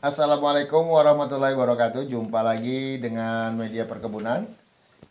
Assalamualaikum warahmatullahi wabarakatuh. Jumpa lagi dengan media perkebunan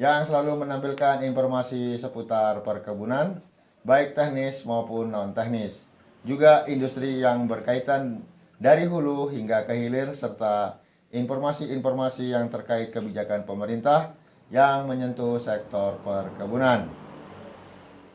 yang selalu menampilkan informasi seputar perkebunan, baik teknis maupun non-teknis. Juga industri yang berkaitan dari hulu hingga ke hilir, serta informasi-informasi yang terkait kebijakan pemerintah yang menyentuh sektor perkebunan.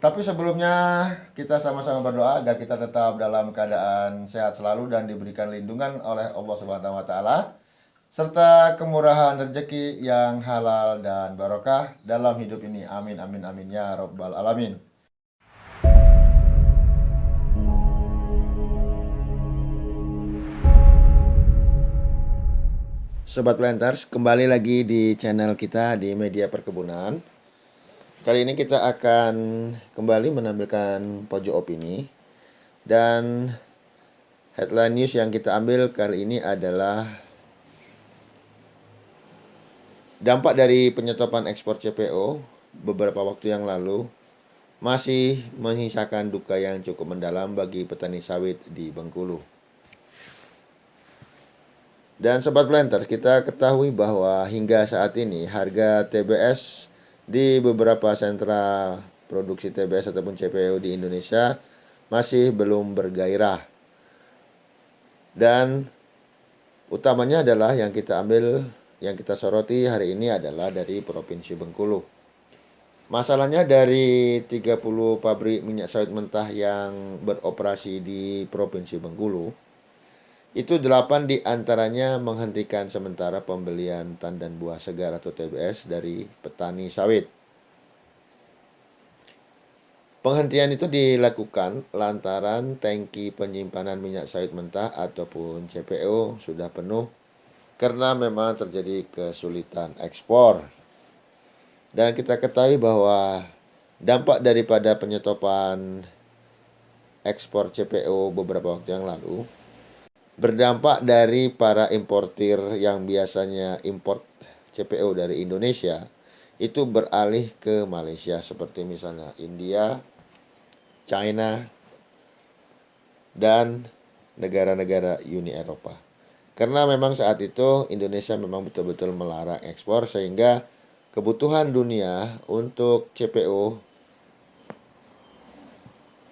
Tapi sebelumnya kita sama-sama berdoa agar kita tetap dalam keadaan sehat selalu dan diberikan lindungan oleh Allah Subhanahu wa taala serta kemurahan rezeki yang halal dan barokah dalam hidup ini. Amin amin amin ya rabbal alamin. Sobat Planters, kembali lagi di channel kita di Media Perkebunan. Kali ini kita akan kembali menampilkan pojok opini. Dan headline news yang kita ambil kali ini adalah dampak dari penyetopan ekspor CPO beberapa waktu yang lalu masih menyisakan duka yang cukup mendalam bagi petani sawit di Bengkulu. Dan Sobat Planters, kita ketahui bahwa hingga saat ini harga TBS di beberapa sentra produksi TBS ataupun CPO di Indonesia masih belum bergairah. Dan utamanya adalah yang kita soroti hari ini adalah dari Provinsi Bengkulu. Masalahnya dari 30 pabrik minyak sawit mentah yang beroperasi di Provinsi Bengkulu, itu 8 diantaranya menghentikan sementara pembelian tandan buah segar atau TBS dari petani sawit. Penghentian itu dilakukan lantaran tangki penyimpanan minyak sawit mentah ataupun CPO sudah penuh karena memang terjadi kesulitan ekspor. Dan kita ketahui bahwa dampak daripada penyetopan ekspor CPO beberapa waktu yang lalu berdampak dari para importir yang biasanya import CPO dari Indonesia itu beralih ke Malaysia seperti misalnya India, China, dan negara-negara Uni Eropa. Karena memang saat itu Indonesia memang betul-betul melarang ekspor sehingga kebutuhan dunia untuk CPO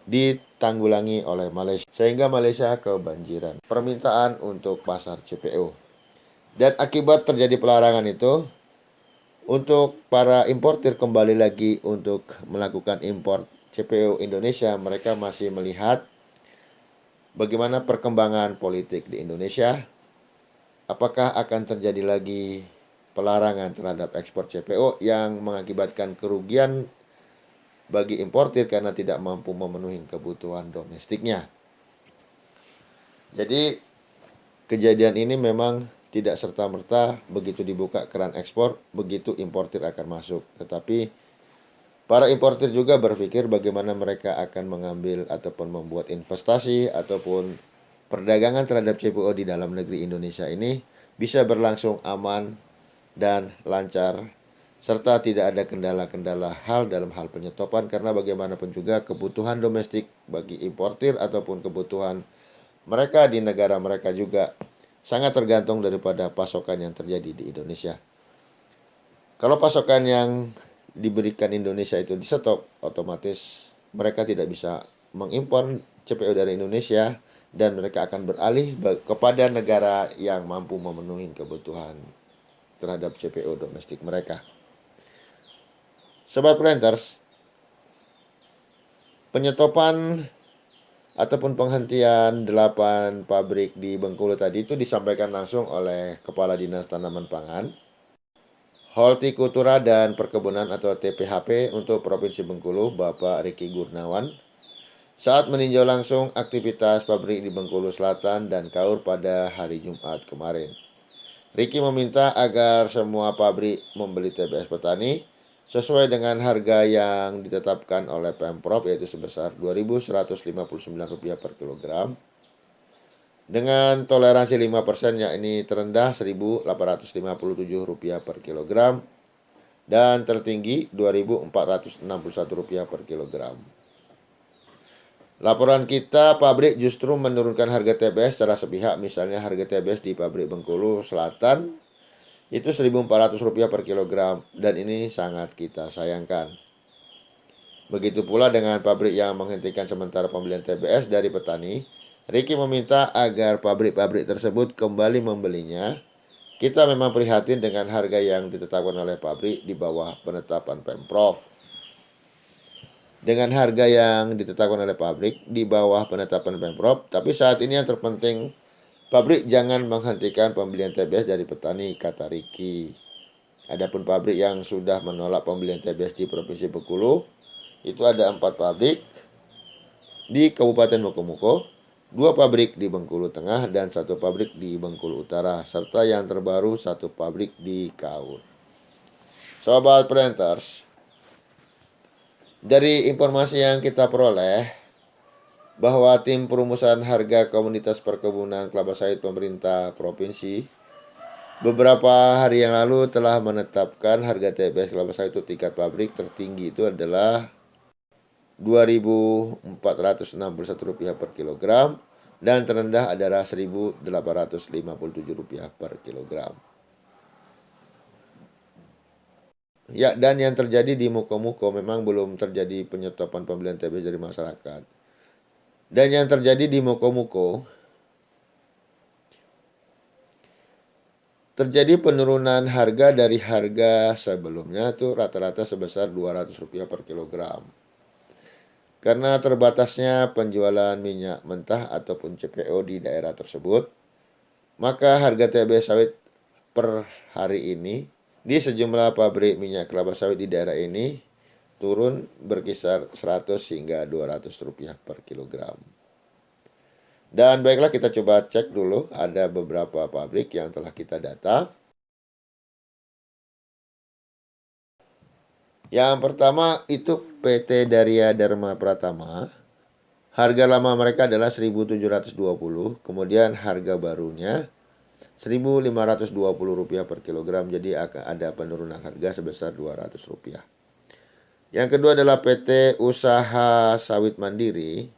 ditanggulangi oleh Malaysia sehingga Malaysia kebanjiran permintaan untuk pasar CPO. Dan akibat terjadi pelarangan itu, untuk para importir kembali lagi untuk melakukan impor CPO Indonesia, mereka masih melihat bagaimana perkembangan politik di Indonesia. Apakah akan terjadi lagi pelarangan terhadap ekspor CPO yang mengakibatkan kerugian bagi importir karena tidak mampu memenuhi kebutuhan domestiknya. Jadi kejadian ini memang tidak serta-merta begitu dibuka keran ekspor, begitu importir akan masuk. Tetapi para importir juga berpikir bagaimana mereka akan mengambil ataupun membuat investasi ataupun perdagangan terhadap CPO di dalam negeri Indonesia ini bisa berlangsung aman dan lancar serta tidak ada kendala-kendala hal dalam hal penyetopan karena bagaimanapun juga kebutuhan domestik bagi importir ataupun kebutuhan mereka di negara mereka juga sangat tergantung daripada pasokan yang terjadi di Indonesia. Kalau pasokan yang diberikan Indonesia itu disetop, otomatis mereka tidak bisa mengimpor CPO dari Indonesia dan mereka akan beralih kepada negara yang mampu memenuhi kebutuhan terhadap CPO domestik mereka. Sobat Planters, penyetopan ataupun penghentian 8 pabrik di Bengkulu tadi itu disampaikan langsung oleh Kepala Dinas Tanaman Pangan, Hortikultura dan Perkebunan atau TPHP untuk Provinsi Bengkulu, Bapak Riki Gurnawan, saat meninjau langsung aktivitas pabrik di Bengkulu Selatan dan Kaur pada hari Jumat kemarin. Riki meminta agar semua pabrik membeli TBS petani sesuai dengan harga yang ditetapkan oleh Pemprov yaitu sebesar Rp2.159 per kilogram dengan toleransi 5% yakni terendah Rp1.857 per kilogram dan tertinggi Rp2.461 per kilogram. Laporan kita, pabrik justru menurunkan harga TBS secara sepihak. Misalnya harga TBS di pabrik Bengkulu Selatan itu Rp1.400 per kilogram, dan ini sangat kita sayangkan. Begitu pula dengan pabrik yang menghentikan sementara pembelian TBS dari petani. Ricky meminta agar pabrik-pabrik tersebut kembali membelinya. Kita memang prihatin dengan harga yang ditetapkan oleh pabrik di bawah penetapan Pemprov. Dengan harga yang ditetapkan oleh pabrik di bawah penetapan Pemprov, tapi saat ini yang terpenting, pabrik jangan menghentikan pembelian TBS dari petani, kata Ricky. Adapun pabrik yang sudah menolak pembelian TBS di Provinsi Bengkulu, itu ada 4 pabrik di Kabupaten Mokomuko, 2 pabrik di Bengkulu Tengah, dan 1 pabrik di Bengkulu Utara, serta yang terbaru 1 pabrik di Kaur. Sobat Planters, dari informasi yang kita peroleh, bahwa tim perumusan harga Komunitas Perkebunan Kelapa Sawit pemerintah provinsi beberapa hari yang lalu telah menetapkan harga TBS kelapa sawit itu tingkat pabrik tertinggi itu adalah Rp2.461 per kilogram, dan terendah adalah Rp1.857 per kilogram. Ya, dan yang terjadi di Muko-Muko memang belum terjadi penyetopan pembelian TBS dari masyarakat. Dan yang terjadi di Muko-Muko, terjadi penurunan harga dari harga sebelumnya tuh rata-rata sebesar Rp200 per kilogram. Karena terbatasnya penjualan minyak mentah ataupun CPO di daerah tersebut, maka harga TBS sawit per hari ini di sejumlah pabrik minyak kelapa sawit di daerah ini turun berkisar Rp100 hingga Rp200 per kilogram. Dan baiklah, kita coba cek dulu, ada beberapa pabrik yang telah kita data. Yang pertama itu PT Darya Dharma Pratama. Harga lama mereka adalah Rp1.720, kemudian harga barunya Rp1.520 per kilogram, jadi akan ada penurunan harga sebesar Rp200. Yang kedua adalah PT Usaha Sawit Mandiri.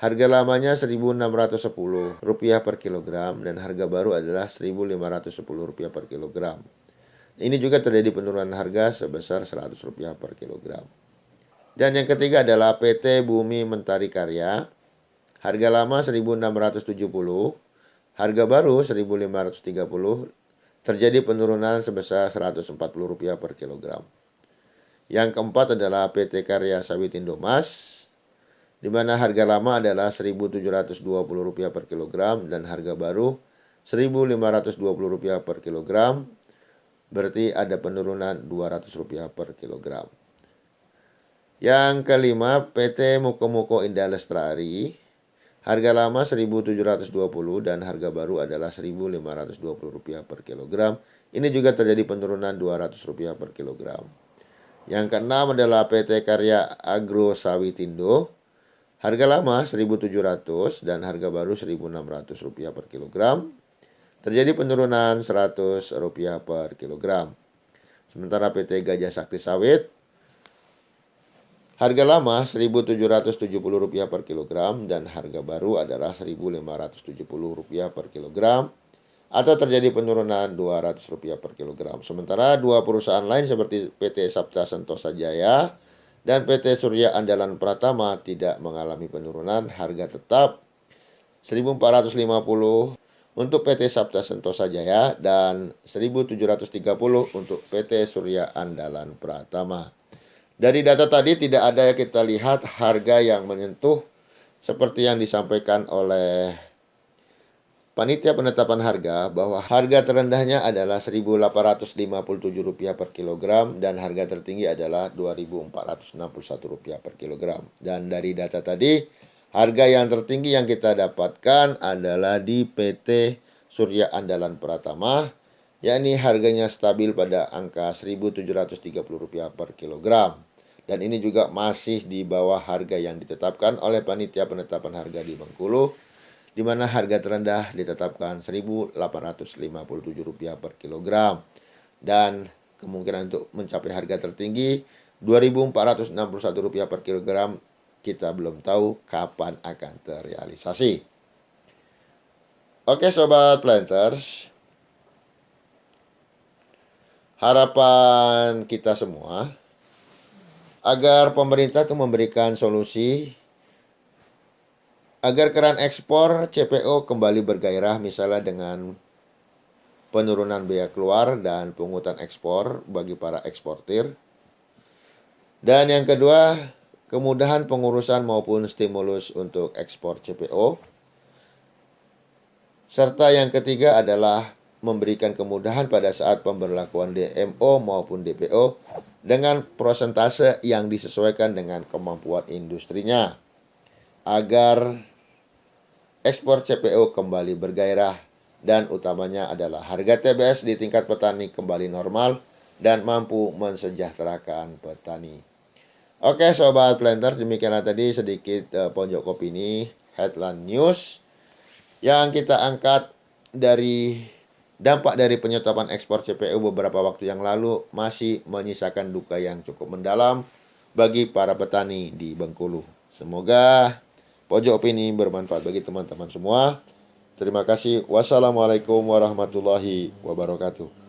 Harga lamanya Rp1.610 per kilogram, dan harga baru adalah Rp1.510 per kilogram. Ini juga terjadi penurunan harga sebesar Rp100 per kilogram. Dan yang ketiga adalah PT Bumi Mentari Karya. Harga lama Rp1.670, harga baru Rp1.530, terjadi penurunan sebesar Rp140 per kilogram. Yang keempat adalah PT Karya Sawit Indomas, di mana harga lama adalah Rp1.720 per kilogram dan harga baru Rp1.520 per kilogram. Berarti ada penurunan Rp200 per kilogram. Yang kelima, PT Muko-Muko Indah Lestari. Harga lama Rp1.720 dan harga baru adalah Rp1.520 per kilogram. Ini juga terjadi penurunan Rp200 per kilogram. Yang keenam adalah PT Karya Agro Sawitindo. Harga lama Rp1.700 dan harga baru Rp1.600 per kilogram. Terjadi penurunan Rp100 per kilogram. Sementara PT Gajah Sakti Sawit, harga lama Rp1.770 per kilogram dan harga baru adalah Rp1.570 per kilogram, atau terjadi penurunan Rp200 per kilogram. Sementara dua perusahaan lain seperti PT Sabta Sentosa Jaya dan PT Surya Andalan Pratama tidak mengalami penurunan, harga tetap Rp1.450 untuk PT Sabta Sentosa Jaya dan Rp1.730 untuk PT Surya Andalan Pratama. Dari data tadi tidak ada yang kita lihat harga yang menyentuh seperti yang disampaikan oleh Panitia Penetapan Harga, bahwa harga terendahnya adalah Rp1.857 per kilogram dan harga tertinggi adalah Rp2.461 per kilogram. Dan dari data tadi, harga yang tertinggi yang kita dapatkan adalah di PT Surya Andalan Pratama, yakni harganya stabil pada angka Rp1.730 per kilogram. Dan ini juga masih di bawah harga yang ditetapkan oleh Panitia Penetapan Harga di Bengkulu, di mana harga terendah ditetapkan Rp1.857 per kilogram. Dan kemungkinan untuk mencapai harga tertinggi Rp2.461 per kilogram kita belum tahu kapan akan terrealisasi. Oke Sobat Planters, harapan kita semua agar pemerintah itu memberikan solusi agar keran ekspor CPO kembali bergairah, misalnya dengan penurunan biaya keluar dan pungutan ekspor bagi para eksportir. Dan yang kedua, kemudahan pengurusan maupun stimulus untuk ekspor CPO. Serta yang ketiga adalah memberikan kemudahan pada saat pemberlakuan DMO maupun DPO dengan prosentase yang disesuaikan dengan kemampuan industrinya, agar ekspor CPO kembali bergairah, dan utamanya adalah harga TBS di tingkat petani kembali normal dan mampu mensejahterakan petani. Oke Sobat Planters, demikianlah tadi sedikit pojok opini headline news yang kita angkat dari dampak dari penyetopan ekspor CPO beberapa waktu yang lalu masih menyisakan duka yang cukup mendalam bagi para petani di Bengkulu. Semoga pojok opini bermanfaat bagi teman-teman semua. Terima kasih. Wassalamualaikum warahmatullahi wabarakatuh.